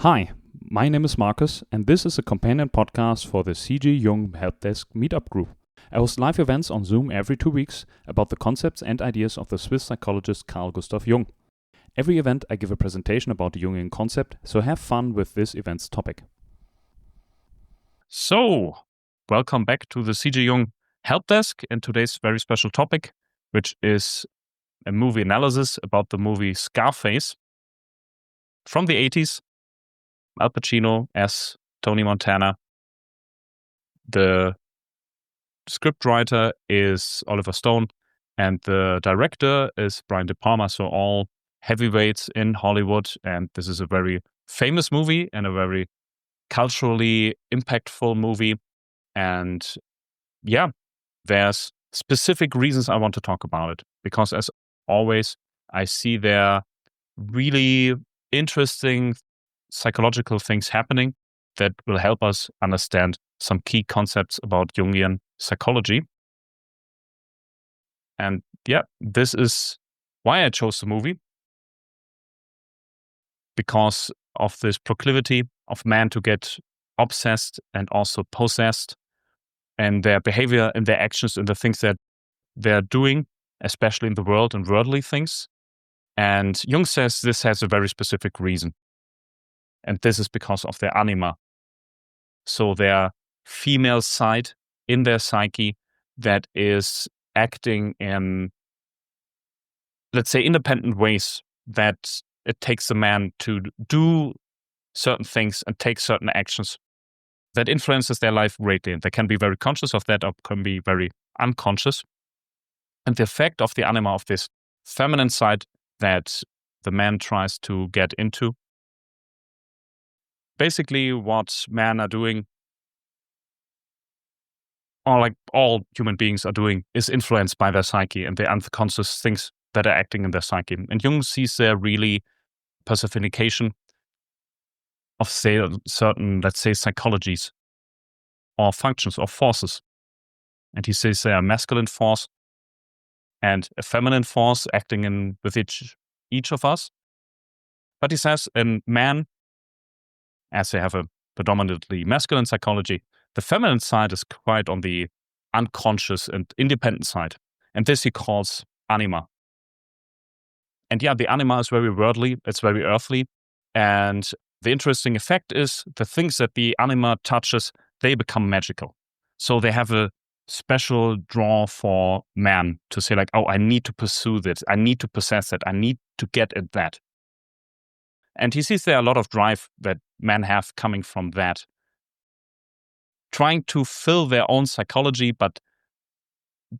Hi, my name is Marcus, and this is a companion podcast for the CG Jung-helpdesk meetup group. I host live events on Zoom every 2 weeks about the concepts and ideas of the Swiss psychologist Carl Gustav Jung. Every event I give a presentation about the Jungian concept, so have fun with this event's topic. So, welcome back to the CG Jung Help Desk and today's very special topic, which is a movie analysis about the movie Scarface from the 80s. Al Pacino as Tony Montana. The scriptwriter is Oliver Stone, and the director is Brian De Palma. So all heavyweights in Hollywood, and this is a very famous movie and a very culturally impactful movie. And yeah, there's specific reasons I want to talk about it, because as always, I see there really interesting psychological things happening that will help us understand some key concepts about Jungian psychology. And yeah, this is why I chose the movie, because of this proclivity of man to get obsessed and also possessed, and their behavior and their actions and the things that they're doing, especially in the world and worldly things. And Jung says this has a very specific reason. And this is because of their anima. So their female side in their psyche that is acting in, let's say, independent ways, that it takes a man to do certain things and take certain actions that influences their life greatly. And they can be very conscious of that or can be very unconscious. And the effect of the anima of this feminine side that the man tries to get into, basically what men are doing, or like all human beings are doing, is influenced by their psyche and the unconscious things that are acting in their psyche. And Jung sees there really personification of certain, let's say, psychologies or functions or forces. And he says they are a masculine force and a feminine force acting in with each of us. But he says in man, as they have a predominantly masculine psychology, the feminine side is quite on the unconscious and independent side. And this he calls anima. And yeah, the anima is very worldly, it's very earthly. And the interesting effect is the things that the anima touches, they become magical. So they have a special draw for man to say like, oh, I need to pursue this, I need to possess it, I need to get at that. And he sees there a lot of drive that men have coming from that, trying to fill their own psychology, but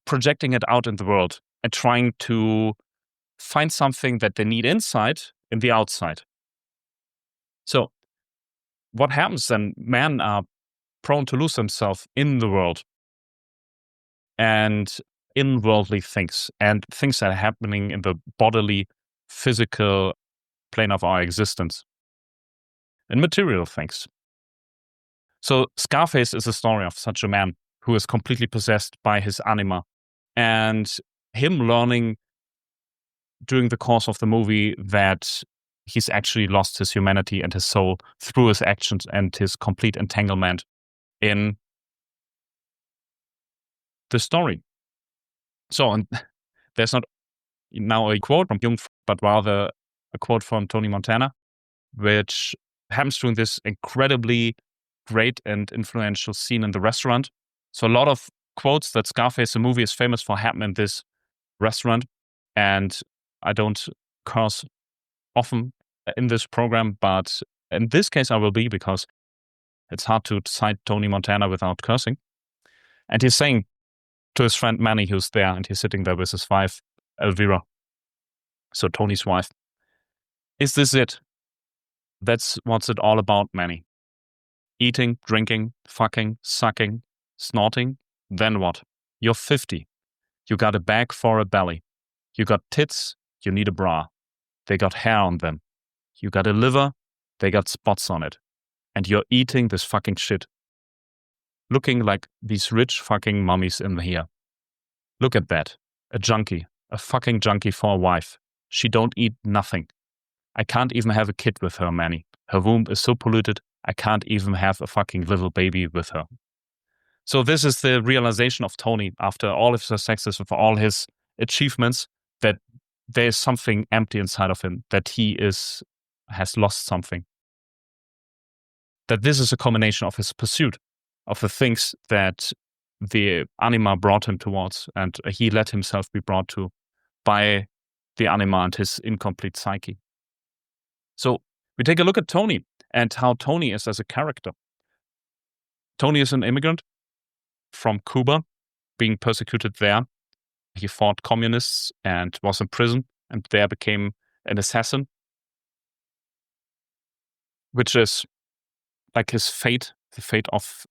projecting it out in the world and trying to find something that they need inside in the outside. So what happens then? Men are prone to lose themselves in the world and in worldly things and things that are happening in the bodily, physical plane of our existence and material things. So Scarface is a story of such a man who is completely possessed by his anima, and him learning during the course of the movie that he's actually lost his humanity and his soul through his actions and his complete entanglement in the story. So, and there's not now a quote from Jung, but rather a quote from Tony Montana, which happens during this incredibly great and influential scene in the restaurant. So a lot of quotes that Scarface, the movie, is famous for happen in this restaurant. And I don't curse often in this program, but in this case I will be, because it's hard to cite Tony Montana without cursing. And he's saying to his friend Manny, who's there, and he's sitting there with his wife, Elvira, so Tony's wife, is this it? That's what's it all about, Manny. Eating, drinking, fucking, sucking, snorting. Then what? You're 50. You got a bag for a belly. You got tits, you need a bra. They got hair on them. You got a liver, they got spots on it. And you're eating this fucking shit. Looking like these rich fucking mummies in here. Look at that. A junkie. A fucking junkie for a wife. She don't eat nothing. I can't even have a kid with her, Manny. Her womb is so polluted, I can't even have a fucking little baby with her. So this is the realization of Tony after all of his success, for all his achievements, that there's something empty inside of him, that he has lost something. That this is a combination of his pursuit of the things that the anima brought him towards, and he let himself be brought to by the anima and his incomplete psyche. So we take a look at Tony and how Tony is as a character. Tony is an immigrant from Cuba, being persecuted there. He fought communists and was in prison, and there became an assassin, which is like his fate, the fate of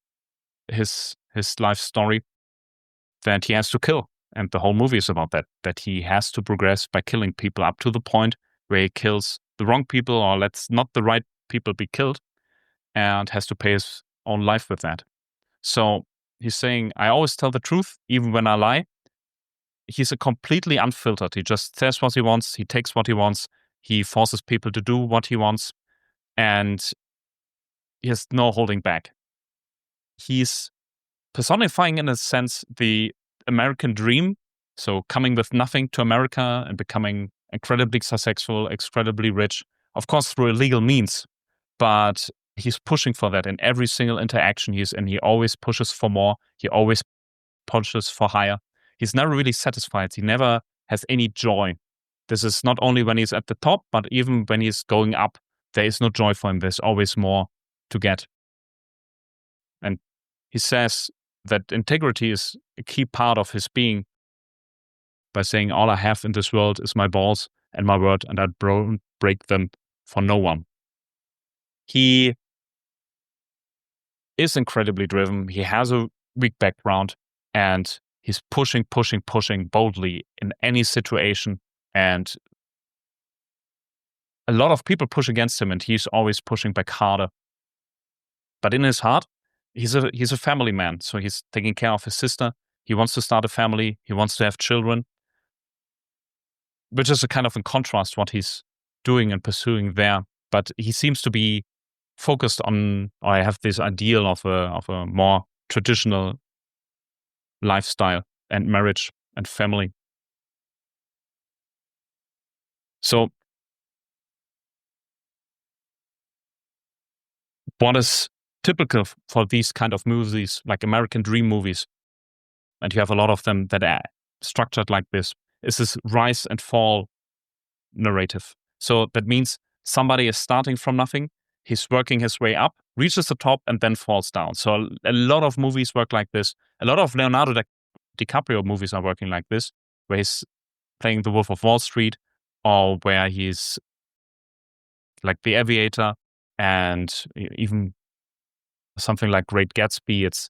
his life story, that he has to kill. And the whole movie is about that he has to progress by killing people up to the point where he kills the wrong people, or lets not the right people be killed, and has to pay his own life with that. So he's saying, I always tell the truth, even when I lie. He's a completely unfiltered. He just says what he wants. He takes what he wants. He forces people to do what he wants. And he has no holding back. He's personifying, in a sense, the American dream. So coming with nothing to America and becoming incredibly successful, incredibly rich, of course, through illegal means. But he's pushing for that in every single interaction he's in. He always pushes for more. He always pushes for higher. He's never really satisfied. He never has any joy. This is not only when he's at the top, but even when he's going up, there is no joy for him. There's always more to get. And he says that integrity is a key part of his being, by saying, all I have in this world is my balls and my word, and I don't break them for no one. He is incredibly driven. He has a weak background, and he's pushing boldly in any situation. And a lot of people push against him, and he's always pushing back harder. But in his heart, he's a family man. So he's taking care of his sister. He wants to start a family. He wants to have children, which is a kind of in contrast what he's doing and pursuing there. But he seems to be focused on, or I have this ideal of a more traditional lifestyle and marriage and family. So what is typical for these kind of movies, like American dream movies, and you have a lot of them that are structured like this, is this rise and fall narrative. So that means somebody is starting from nothing, he's working his way up, reaches the top, and then falls down. So a lot of movies work like this. A lot of Leonardo DiCaprio movies are working like this, where he's playing the Wolf of Wall Street, or where he's like The Aviator, and even something like Great Gatsby. It's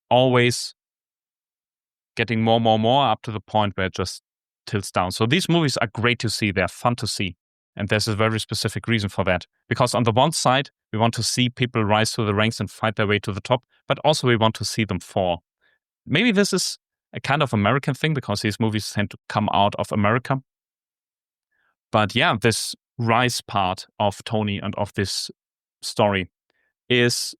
always getting more up to the point where it just tilts down. So these movies are great to see. They're fun to see. And there's a very specific reason for that. Because on the one side, we want to see people rise through the ranks and fight their way to the top, but also we want to see them fall. Maybe this is a kind of American thing, because these movies tend to come out of America. But yeah, this rise part of Tony and of this story is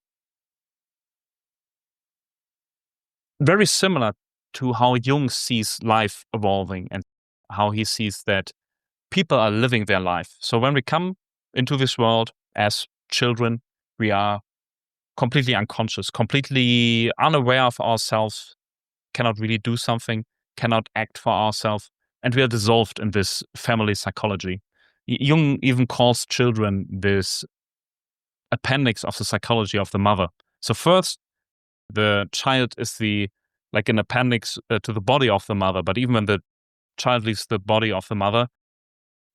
very similar to how Jung sees life evolving, and how he sees that people are living their life. So when we come into this world as children, we are completely unconscious, completely unaware of ourselves, cannot really do something, cannot act for ourselves, and we are dissolved in this family psychology. Jung even calls children this appendix of the psychology of the mother. So first, the child is like an appendix to the body of the mother, but even when the child leaves the body of the mother,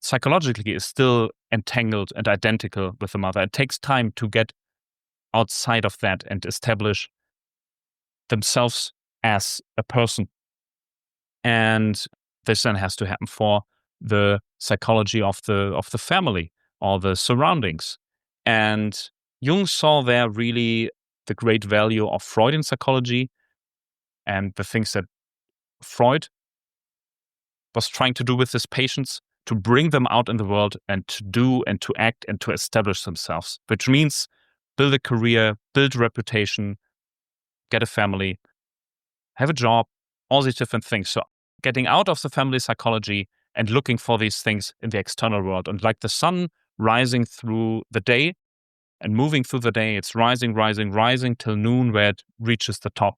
psychologically is still entangled and identical with the mother. It takes time to get outside of that and establish themselves as a person. And this then has to happen for the psychology of the family or the surroundings. And Jung saw there really the great value of Freudian psychology, and the things that Freud was trying to do with his patients, to bring them out in the world and to do and to act and to establish themselves, which means build a career, build reputation, get a family, have a job, all these different things. So getting out of the family psychology and looking for these things in the external world. And like the sun rising through the day and moving through the day, it's rising, rising, rising till noon where it reaches the top.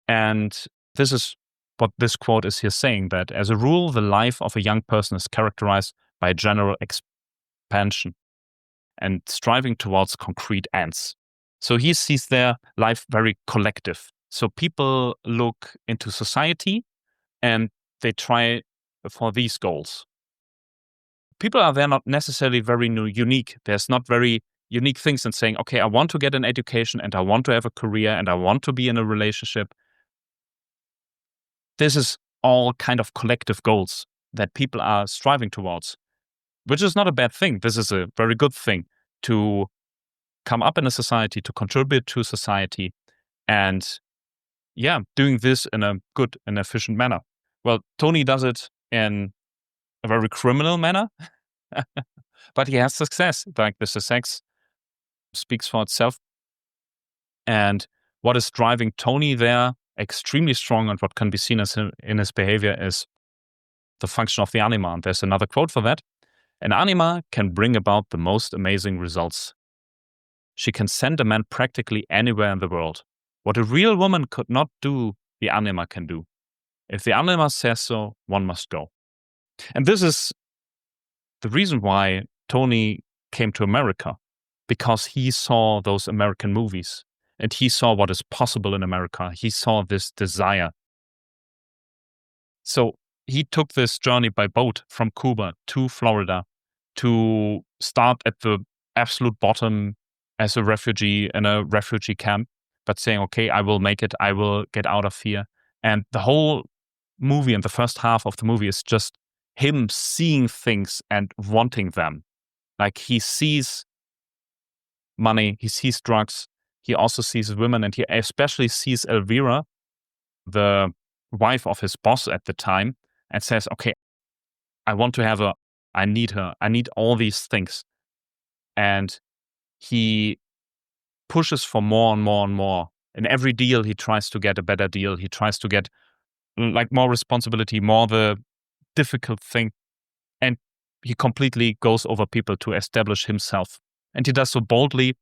And this is what this quote is here saying, that as a rule, the life of a young person is characterized by general expansion and striving towards concrete ends. So he sees their life very collective. So people look into society and they try for these goals. People are there not necessarily very unique. There's not very unique things in saying, okay, I want to get an education and I want to have a career and I want to be in a relationship. This is all kind of collective goals that people are striving towards, which is not a bad thing. This is a very good thing to come up in a society, to contribute to society, and doing this in a good and efficient manner. Well, Tony does it in a very criminal manner, but he has success. Like the success speaks for itself. And what is driving Tony there extremely strong and what can be seen as in his behavior is the function of the anima. And there's another quote for that. An anima can bring about the most amazing results. She can send a man practically anywhere in the world. What a real woman could not do, the anima can do. If the anima says so, one must go. And this is the reason why Tony came to America, because he saw those American movies and he saw what is possible in America. He saw this desire. So he took this journey by boat from Cuba to Florida to start at the absolute bottom as a refugee in a refugee camp, but saying, okay, I will make it. I will get out of here. And the whole movie and the first half of the movie is just him seeing things and wanting them. Like he sees money, he sees drugs, he also sees women, and he especially sees Elvira, the wife of his boss at the time, and says, okay, I want to have her. I need her. I need all these things. And he pushes for more and more and more. In every deal, he tries to get a better deal. He tries to get like more responsibility, more the difficult thing. And he completely goes over people to establish himself. And he does so boldly.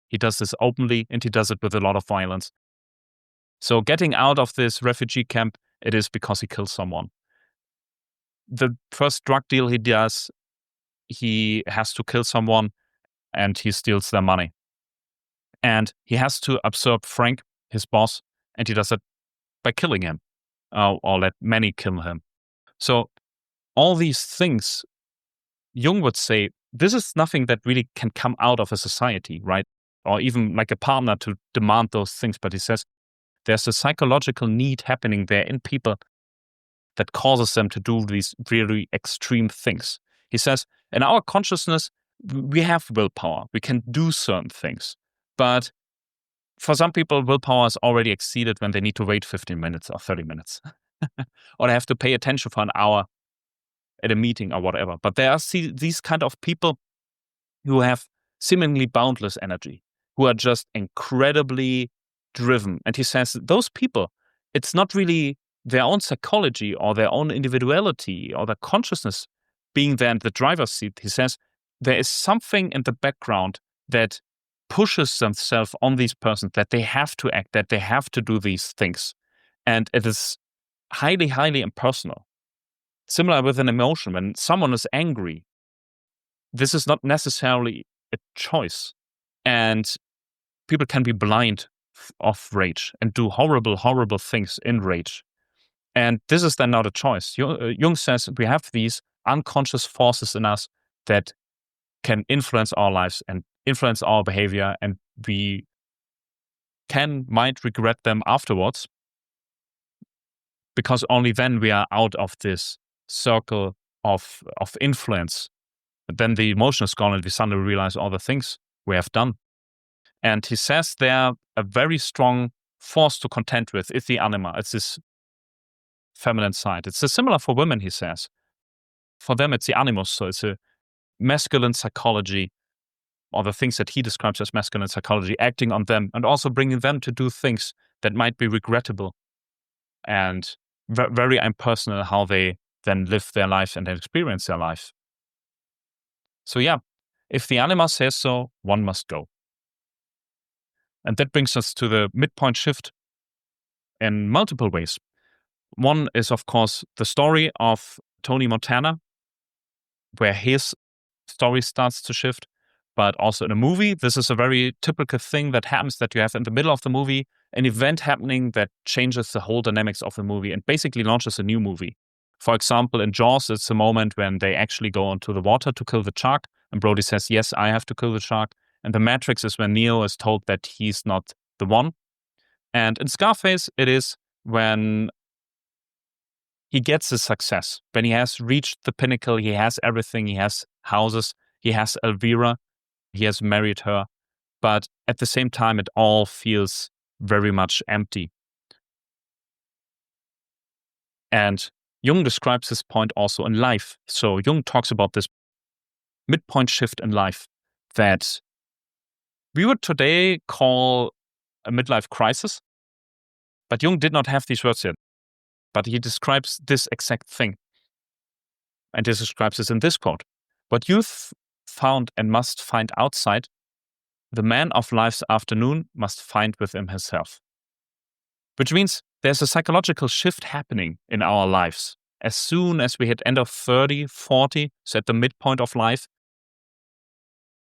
He does this openly, and he does it with a lot of violence. So getting out of this refugee camp, it is because he kills someone. The first drug deal he does, he has to kill someone and he steals their money. And he has to absorb Frank, his boss, and he does it by killing him, or let many kill him. So all these things, Jung would say, this is nothing that really can come out of a society, right? Or even like a partner to demand those things. But he says there's a psychological need happening there in people that causes them to do these really extreme things. He says, in our consciousness, we have willpower. We can do certain things. But for some people, willpower is already exceeded when they need to wait 15 minutes or 30 minutes. Or they have to pay attention for an hour at a meeting or whatever. But there are these kind of people who have seemingly boundless energy, who are just incredibly driven. And he says those people, it's not really their own psychology or their own individuality or their consciousness being there in the driver's seat. He says there is something in the background that pushes themselves on these persons, that they have to act, that they have to do these things. And it is highly, highly impersonal. Similar with an emotion, when someone is angry, this is not necessarily a choice. And people can be blind of rage and do horrible, horrible things in rage. And this is then not a choice. Jung says we have these unconscious forces in us that can influence our lives and influence our behavior, and we might regret them afterwards, because only then we are out of this circle of influence. But then the emotion is gone and we suddenly realize all the things we have done. And he says there a very strong force to contend with is the anima. It's this feminine side. It's similar for women, he says. for them, it's the animus. So it's a masculine psychology, or the things that he describes as masculine psychology, acting on them and also bringing them to do things that might be regrettable and very impersonal how they then live their life and experience their life. So yeah, if the anima says so, one must go. And that brings us to the midpoint shift in multiple ways. One is, of course, the story of Tony Montana, where his story starts to shift. But also in a movie, this is a very typical thing that happens, that you have in the middle of the movie an event happening that changes the whole dynamics of the movie and basically launches a new movie. For example, in Jaws, it's a moment when they actually go into the water to kill the shark, and Brody says, yes, I have to kill the shark. And The Matrix is when Neo is told that he's not the one. And in Scarface, it is when he gets his success, when he has reached the pinnacle, he has everything, he has houses, he has Elvira, he has married her, but at the same time, it all feels very much empty. And Jung describes this point also in life. So Jung talks about this midpoint shift in life that we would today call a midlife crisis, but Jung did not have these words yet. But he describes this exact thing. And he describes this in this quote. What youth found and must find outside, the man of life's afternoon must find within himself. Which means there's a psychological shift happening in our lives. As soon as we hit end of 30, 40, so at the midpoint of life,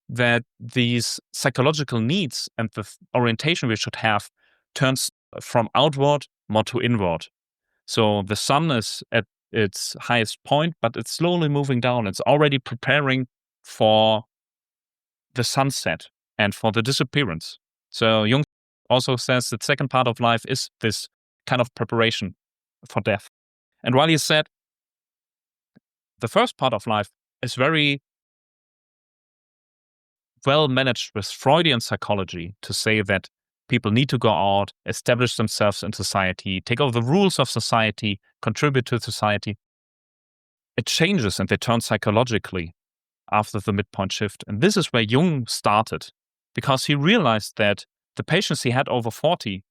that these psychological needs and the orientation we should have turns from outward more to inward. So the sun is at its highest point, but it's slowly moving down. It's already preparing for the sunset and for the disappearance. So Jung also says the second part of life is this kind of preparation for death. And while he said the first part of life is very well managed with Freudian psychology to say that people need to go out, establish themselves in society, take over the rules of society, contribute to society, it changes and they turn psychologically after the midpoint shift. And this is where Jung started, because he realized that the patients he had over 40,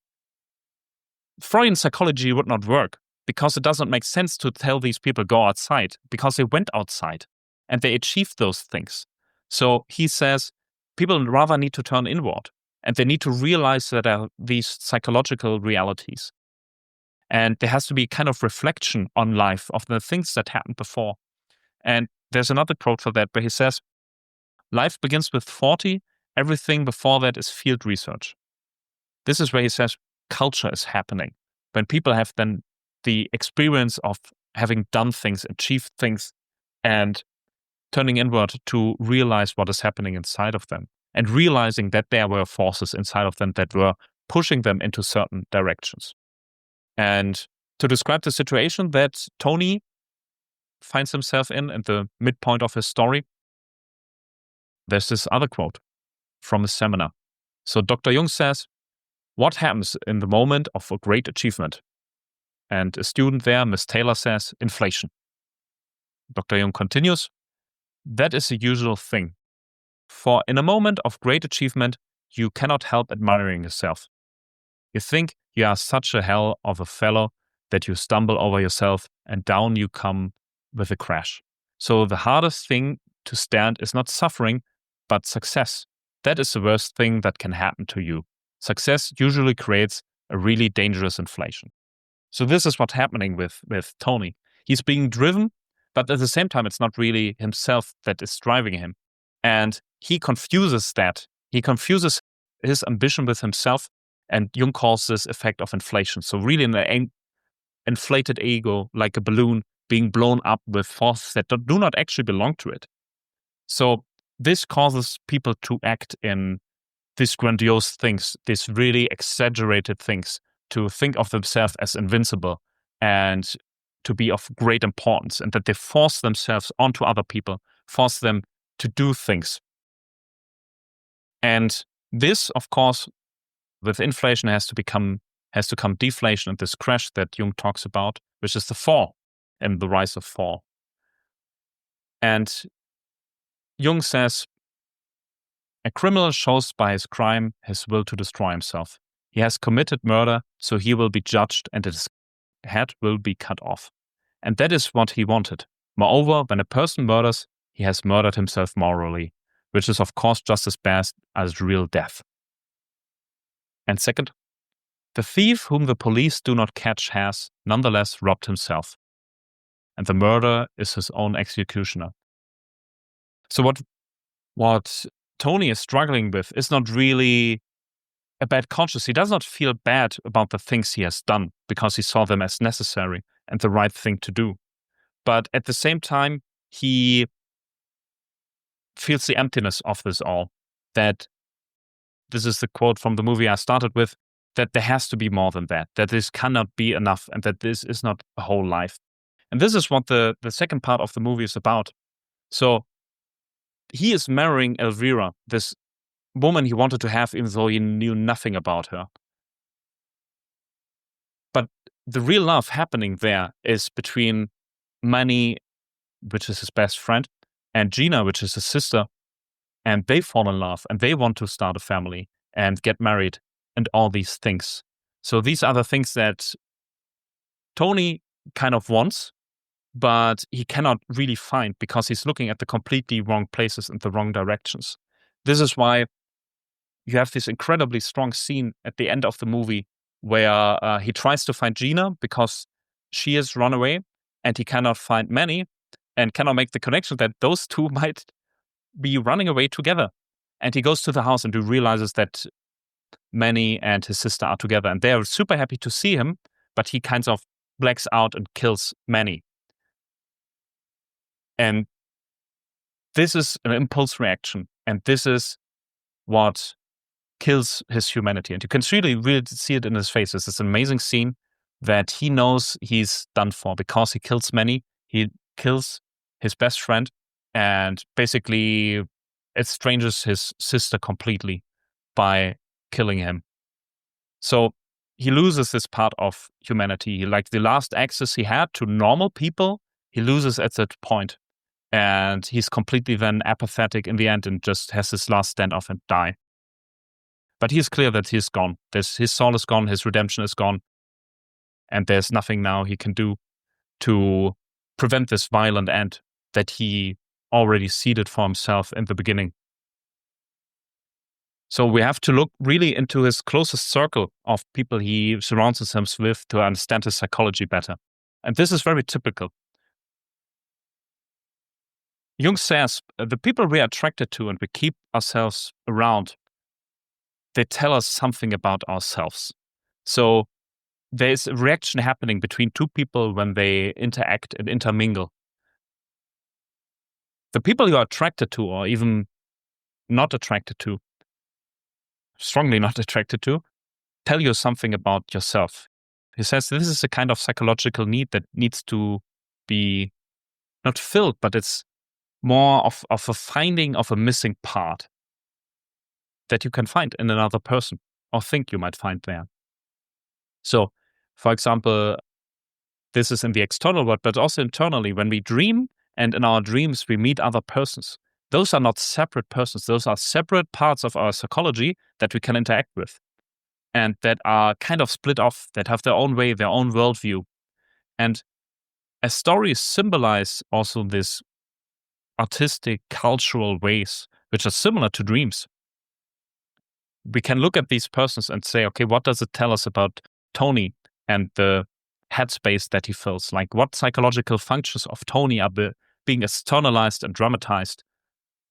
Freudian psychology would not work, because it doesn't make sense to tell these people go outside, because they went outside and they achieved those things. So he says people rather need to turn inward and they need to realize that there are these psychological realities. And there has to be kind of reflection on life of the things that happened before. And there's another quote for that where he says, life begins with 40, everything before that is field research. This is where he says culture is happening. When people have then the experience of having done things, achieved things, and turning inward to realize what is happening inside of them, and realizing that there were forces inside of them that were pushing them into certain directions. And to describe the situation that Tony finds himself in at the midpoint of his story, there's this other quote from a seminar. So Dr. Jung says, what happens in the moment of a great achievement? And a student there, Miss Taylor, says, inflation. Dr. Jung continues, that is the usual thing. For in a moment of great achievement, you cannot help admiring yourself. You think you are such a hell of a fellow that you stumble over yourself and down you come with a crash. So the hardest thing to stand is not suffering, but success. That is the worst thing that can happen to you. Success usually creates a really dangerous inflation. So this is what's happening with Tony. He's being driven, but at the same time, it's not really himself that is driving him. And he confuses that. He confuses his ambition with himself, and Jung calls this effect of inflation. So really an inflated ego, like a balloon, being blown up with forces that do not actually belong to it. So this causes people to act in these grandiose things, these really exaggerated things, to think of themselves as invincible and to be of great importance, and that they force themselves onto other people, force them to do things. And this, of course, with inflation has to come deflation, and this crash that Jung talks about, which is the fall and the rise of fall. And Jung says, a criminal shows by his crime his will to destroy himself. He has committed murder, so he will be judged and his head will be cut off. And that is what he wanted. Moreover, when a person murders, he has murdered himself morally, which is of course just as bad as real death. And second, the thief whom the police do not catch has, nonetheless, robbed himself. And the murderer is his own executioner. So what Tony is struggling with is not really a bad conscience. He does not feel bad about the things he has done because he saw them as necessary and the right thing to do. But at the same time, he feels the emptiness of this all. That this is the quote from the movie I started with, that there has to be more than that this cannot be enough, and that this is not a whole life. And this is what the second part of the movie is about. So he is marrying Elvira, this woman he wanted to have, even though he knew nothing about her. But the real love happening there is between Manny, which is his best friend, and Gina, which is his sister. And they fall in love and they want to start a family and get married and all these things. So these are the things that Tony kind of wants, but he cannot really find because he's looking at the completely wrong places and the wrong directions. This is why you have this incredibly strong scene at the end of the movie where he tries to find Gina because she has run away and he cannot find Manny and cannot make the connection that those two might be running away together. And he goes to the house and he realizes that Manny and his sister are together and they are super happy to see him, but he kind of blacks out and kills Manny. And this is an impulse reaction, and this is what kills his humanity. And you can really see it in his face. It's this amazing scene that he knows he's done for because he kills Manny. He kills his best friend and basically estranges his sister completely by killing him. So he loses this part of humanity. Like the last access he had to normal people, he loses at that point. And he's completely then apathetic in the end and just has his last standoff and die. But he's clear that he's gone. His soul is gone, his redemption is gone. And there's nothing now he can do to prevent this violent end that he already seeded for himself in the beginning. So we have to look really into his closest circle of people he surrounds himself with to understand his psychology better. And this is very typical. Jung says the people we are attracted to and we keep ourselves around, they tell us something about ourselves. So there's a reaction happening between two people when they interact and intermingle. The people you are attracted to, or even not attracted to, strongly not attracted to, tell you something about yourself. He says this is a kind of psychological need that needs to be not filled, but it's more of a finding of a missing part that you can find in another person or think you might find there. So, for example, this is in the external world, but also internally, when we dream and in our dreams we meet other persons, those are not separate persons. Those are separate parts of our psychology that we can interact with and that are kind of split off, that have their own way, their own worldview. And as stories symbolize also this artistic, cultural ways, which are similar to dreams, we can look at these persons and say, okay, what does it tell us about Tony and the headspace that he fills? Like, what psychological functions of Tony are being externalized and dramatized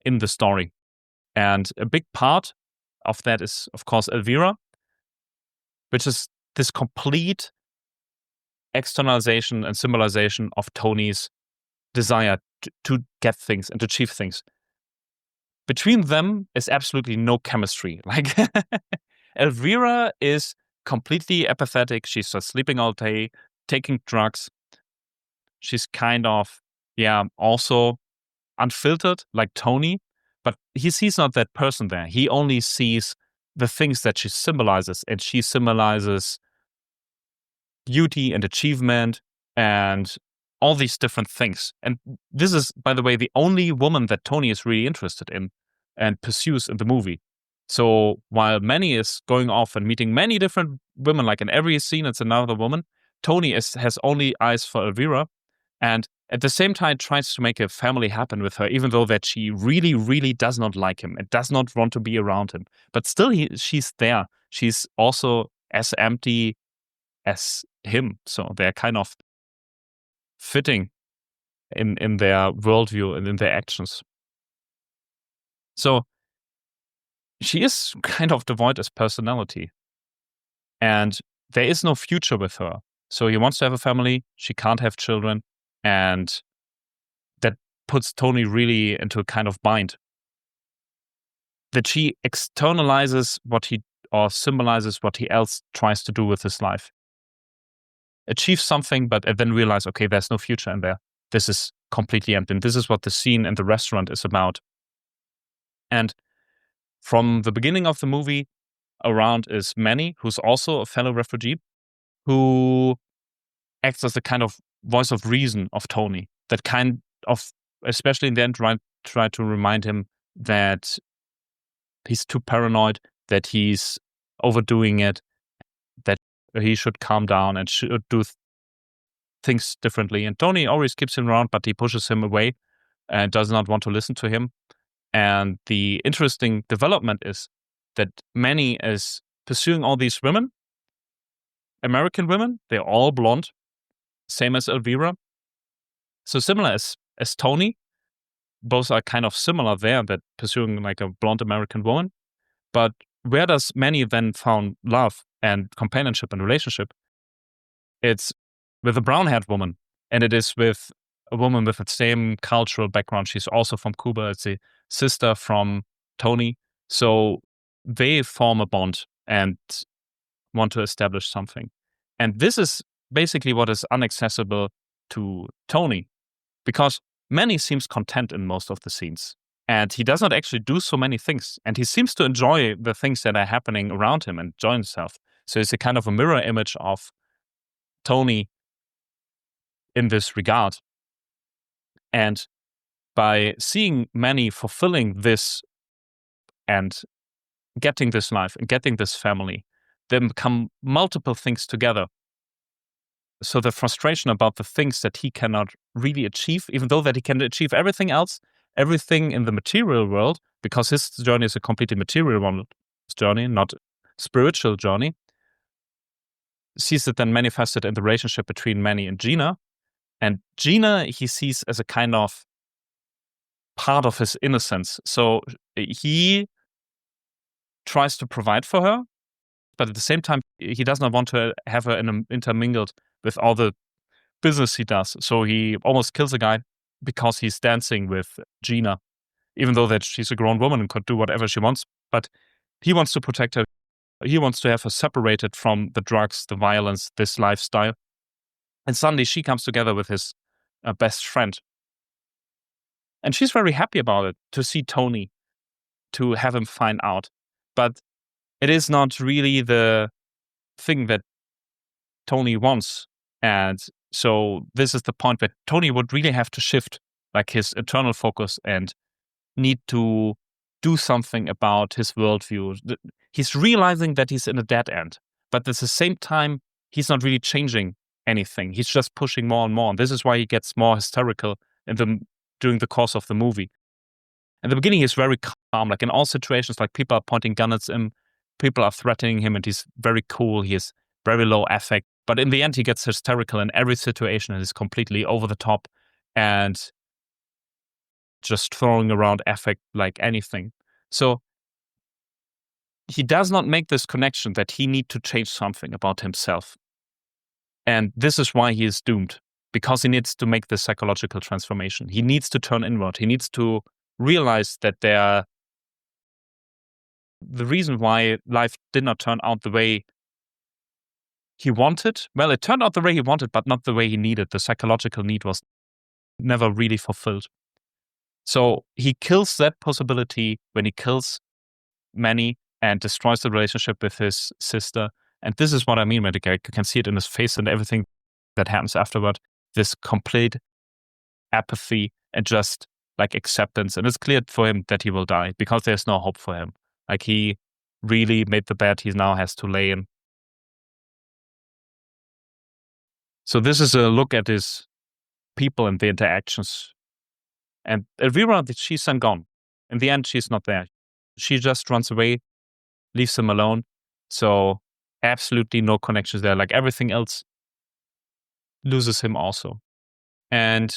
in the story? And a big part of that is, of course, Elvira, which is this complete externalization and symbolization of Tony's desire to get things and to achieve things. Between them is absolutely no chemistry. Like, Elvira is completely apathetic. She's just sleeping all day, taking drugs. She's kind of, also unfiltered like Tony, but he sees not that person there. He only sees the things that she symbolizes, and she symbolizes beauty and achievement and all these different things. And this is, by the way, the only woman that Tony is really interested in and pursues in the movie. So while Manny is going off and meeting many different women, like in every scene it's another woman, Tony has only eyes for Elvira, and at the same time tries to make a family happen with her, even though that she really, really does not like him and does not want to be around him. But still, she's there. She's also as empty as him. So they're kind of fitting in their worldview and in their actions. So she is kind of devoid as personality. And there is no future with her. So he wants to have a family. She can't have children. And that puts Tony really into a kind of bind. That she externalizes or symbolizes what he else tries to do with his life. Achieve something, but then realize, okay, there's no future in there. This is completely empty. And this is what the scene in the restaurant is about. And from the beginning of the movie, around is Manny, who's also a fellow refugee, who acts as the kind of voice of reason of Tony. That kind of, especially in the end, try to remind him that he's too paranoid, that he's overdoing it, that he should calm down and should do things differently. And Tony always keeps him around, but he pushes him away and does not want to listen to him. And the interesting development is that Manny is pursuing all these women, American women. They're all blonde, same as Elvira. So similar as Tony. Both are kind of similar there, that pursuing like a blonde American woman. But where does Manny then found love and companionship and relationship? It's with a brown-haired woman, and it is with a woman with the same cultural background. She's also from Cuba. It's a sister from Tony. So they form a bond and want to establish something. And this is basically what is inaccessible to Tony, because Manny seems content in most of the scenes. And he does not actually do so many things. And he seems to enjoy the things that are happening around him and enjoy himself. So it's a kind of a mirror image of Tony in this regard. And by seeing Manny fulfilling this and getting this life and getting this family, then become multiple things together. So the frustration about the things that he cannot really achieve, even though that he can achieve everything else, everything in the material world, because his journey is a completely material one journey, not spiritual journey, sees it then manifested in the relationship between Manny and Gina. And Gina, he sees as a kind of part of his innocence. So he tries to provide for her, but at the same time, he does not want to have her intermingled with all the business he does. So he almost kills a guy because he's dancing with Gina, even though that she's a grown woman and could do whatever she wants. But he wants to protect her. He wants to have her separated from the drugs, the violence, this lifestyle. And suddenly she comes together with his best friend. And she's very happy about it, to see Tony, to have him find out. But it is not really the thing that Tony wants. And so this is the point where Tony would really have to shift like his internal focus and need to do something about his worldview. He's realizing that he's in a dead end, but at the same time, he's not really changing anything. He's just pushing more and more. And this is why he gets more hysterical during the course of the movie. In the beginning, he's very calm. Like in all situations, like people are pointing guns at him, people are threatening him, and he's very cool. He has very low affect. But in the end, he gets hysterical in every situation and is completely over the top and just throwing around affect like anything. So he does not make this connection that he needs to change something about himself. And this is why he is doomed, because he needs to make this psychological transformation. He needs to turn inward. He needs to realize that the reason why life did not turn out the way he wanted, well, it turned out the way he wanted, but not the way he needed. The psychological need was never really fulfilled. So he kills that possibility when he kills Manny and destroys the relationship with his sister. And this is what I mean, when you can see it in his face and everything that happens afterward. this complete apathy and just like acceptance. And it's clear for him that he will die because there's no hope for him. Like he really made the bed he now has to lay in. So this is a look at his people and the interactions. And Elvira, she's then gone. In the end, she's not there. She just runs away, leaves him alone. So absolutely no connections there. Like everything else loses him also. And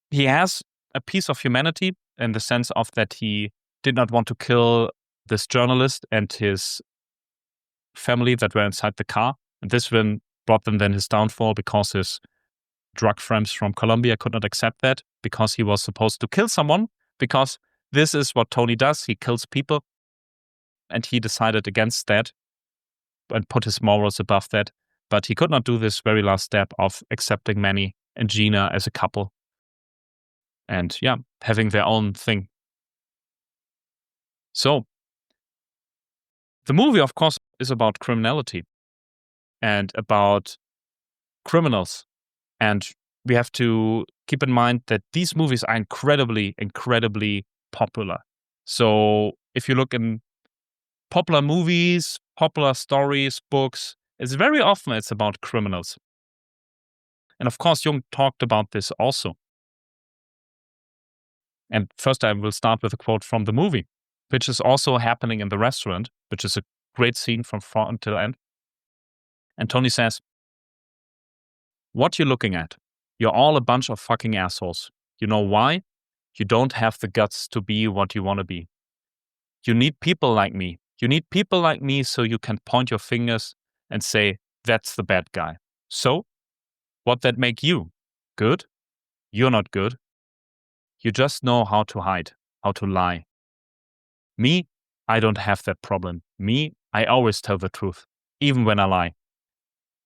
he has a piece of humanity in the sense of that he did not want to kill this journalist and his family that were inside the car. And this brought them then his downfall because his drug friends from Colombia could not accept that because he was supposed to kill someone, because this is what Tony does. He kills people. And he decided against that and put his morals above that. But he could not do this very last step of accepting Manny and Gina as a couple. And yeah, having their own thing. So, the movie, of course, is about criminality and about criminals. And we have to keep in mind that these movies are incredibly, incredibly popular. So, if you look in popular movies, popular stories, books, it's very often it's about criminals. And of course, Jung talked about this also. And first I will start with a quote from the movie, which is also happening in the restaurant, which is a great scene from front until end. And Tony says, "What you're looking at, you're all a bunch of fucking assholes. You know why? You don't have the guts to be what you want to be. You need people like me. You need people like me so you can point your fingers and say, that's the bad guy. So, what that make you? Good? You're not good. You just know how to hide, how to lie. Me, I don't have that problem. Me, I always tell the truth, even when I lie.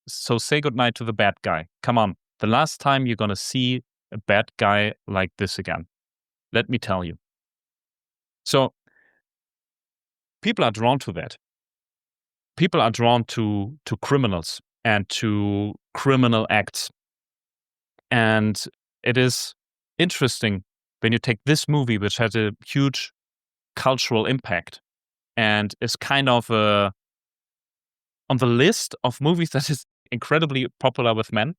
So say goodnight to the bad guy. Come on, the last time you're gonna see a bad guy like this again. Let me tell you." So, people are drawn to that. People are drawn to criminals and to criminal acts. And it is interesting when you take this movie, which has a huge cultural impact and is kind of on the list of movies that is incredibly popular with men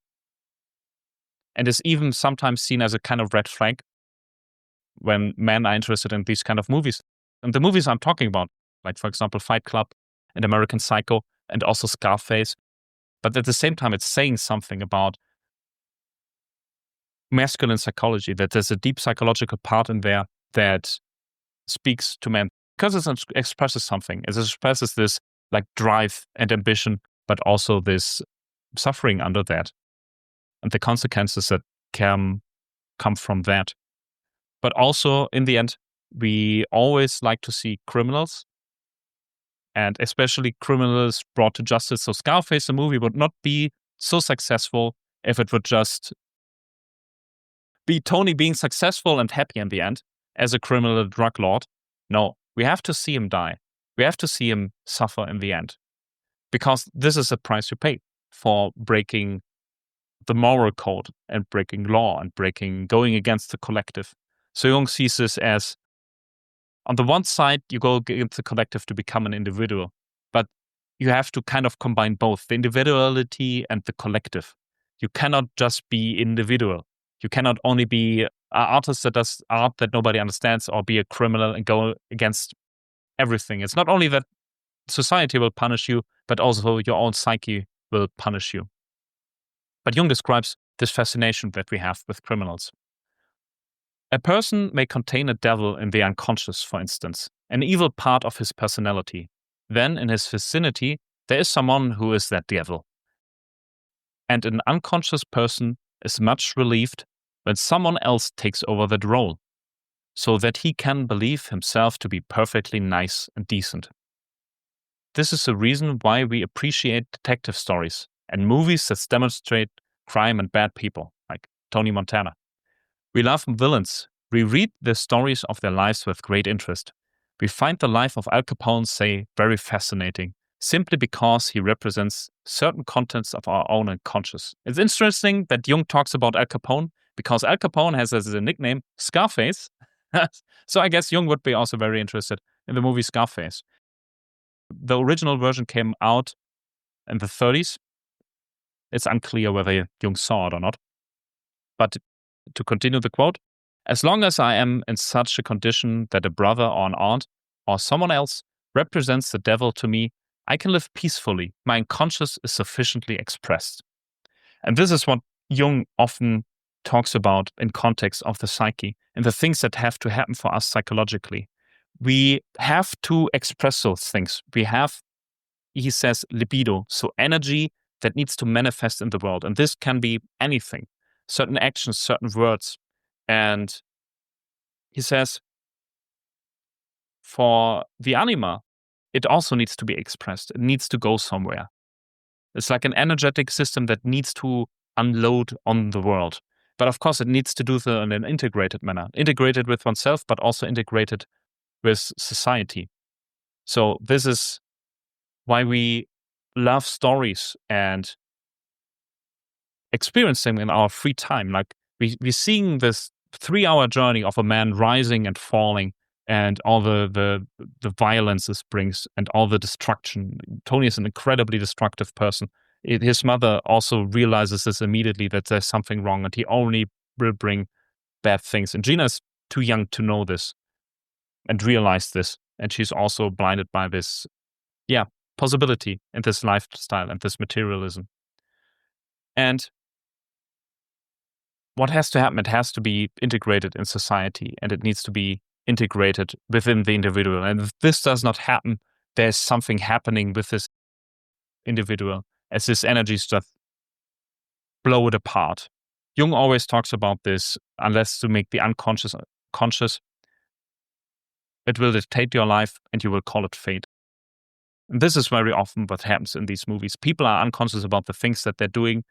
and is even sometimes seen as a kind of red flag when men are interested in these kind of movies. And the movies I'm talking about, like, for example, Fight Club and American Psycho and also Scarface. But at the same time, it's saying something about masculine psychology, that there's a deep psychological part in there that speaks to men because it expresses something. It expresses this like drive and ambition, but also this suffering under that and the consequences that can come from that. But also, in the end, we always like to see criminals and especially criminals brought to justice. So Scarface, the movie, would not be so successful if it would just be Tony being successful and happy in the end as a criminal drug lord. No, we have to see him die. We have to see him suffer in the end. Because this is a price you pay for breaking the moral code and breaking law and going against the collective. So Jung sees this as, on the one side, you go against the collective to become an individual, but you have to kind of combine both, the individuality and the collective. You cannot just be individual. You cannot only be an artist that does art that nobody understands or be a criminal and go against everything. It's not only that society will punish you, but also your own psyche will punish you. But Jung describes this fascination that we have with criminals. A person may contain a devil in the unconscious, for instance, an evil part of his personality. Then, in his vicinity, there is someone who is that devil. And an unconscious person is much relieved when someone else takes over that role, so that he can believe himself to be perfectly nice and decent. This is the reason why we appreciate detective stories and movies that demonstrate crime and bad people, like Tony Montana. We love villains. We read the stories of their lives with great interest. We find the life of Al Capone, say, very fascinating, simply because he represents certain contents of our own unconscious. It's interesting that Jung talks about Al Capone because Al Capone has as a nickname Scarface. So I guess Jung would be also very interested in the movie Scarface. The original version came out in the 30s. It's unclear whether Jung saw it or not. But to continue the quote, as long as I am in such a condition that a brother or an aunt or someone else represents the devil to me, I can live peacefully. My unconscious is sufficiently expressed. And this is what Jung often talks about in context of the psyche and the things that have to happen for us psychologically. We have to express those things. We have, he says, libido, so energy that needs to manifest in the world. And this can be anything, certain actions, certain words. And he says, for the anima, it also needs to be expressed. It needs to go somewhere. It's like an energetic system that needs to unload on the world. But of course, it needs to do so in an integrated manner, integrated with oneself, but also integrated with society. So this is why we love stories and experience them in our free time. Like we're seeing this 3-hour journey of a man rising and falling and all the violence this brings and all the destruction. Tony is an incredibly destructive person. His mother also realizes this immediately, that there's something wrong and he only will bring bad things. And Gina is too young to know this and realize this. And she's also blinded by this, possibility and this lifestyle and this materialism. And what has to happen? It has to be integrated in society and it needs to be integrated within the individual. And if this does not happen, there's something happening with this individual as this energies just blow it apart. Jung always talks about this, unless to make the unconscious conscious, it will dictate your life and you will call it fate. And this is very often what happens in these movies. People are unconscious about the things that they're doing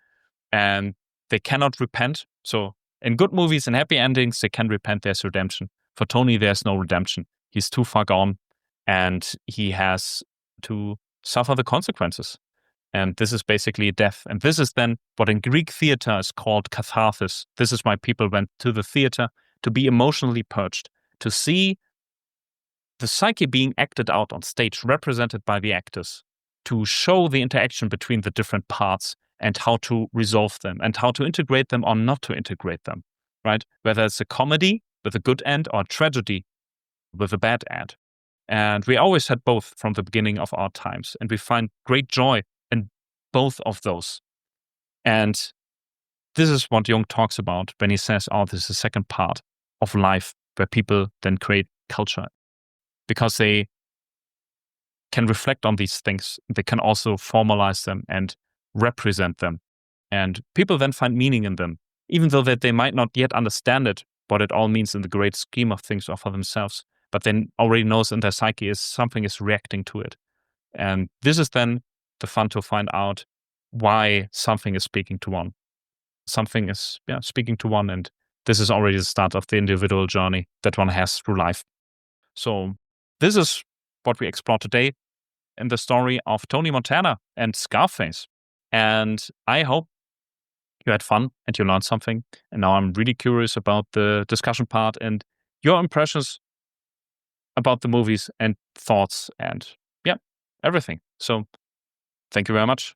and they cannot repent. So in good movies and happy endings, they can repent, there's redemption. For Tony, there's no redemption. He's too far gone and he has to suffer the consequences. And this is basically death. And this is then what in Greek theater is called catharsis. This is why people went to the theater, to be emotionally purged, to see the psyche being acted out on stage, represented by the actors, to show the interaction between the different parts and how to resolve them and how to integrate them or not to integrate them, right? Whether it's a comedy with a good end or a tragedy with a bad end. And we always had both from the beginning of our times. And we find great joy in both of those. And this is what Jung talks about when he says, this is the second part of life where people then create culture. Because they can reflect on these things. They can also formalize them and represent them. And people then find meaning in them, even though that they might not yet understand it, what it all means in the great scheme of things or for themselves. But then already knows in their psyche is something is reacting to it. And this is then the fun to find out why something is speaking to one. Something is speaking to one. And this is already the start of the individual journey that one has through life. So this is what we explore today in the story of Tony Montana and Scarface. And I hope you had fun and you learned something. And now I'm really curious about the discussion part and your impressions about the movies and thoughts and everything. So thank you very much.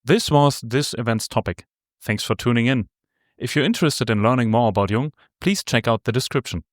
This was this event's topic. Thanks for tuning in. If you're interested in learning more about Jung, please check out the description.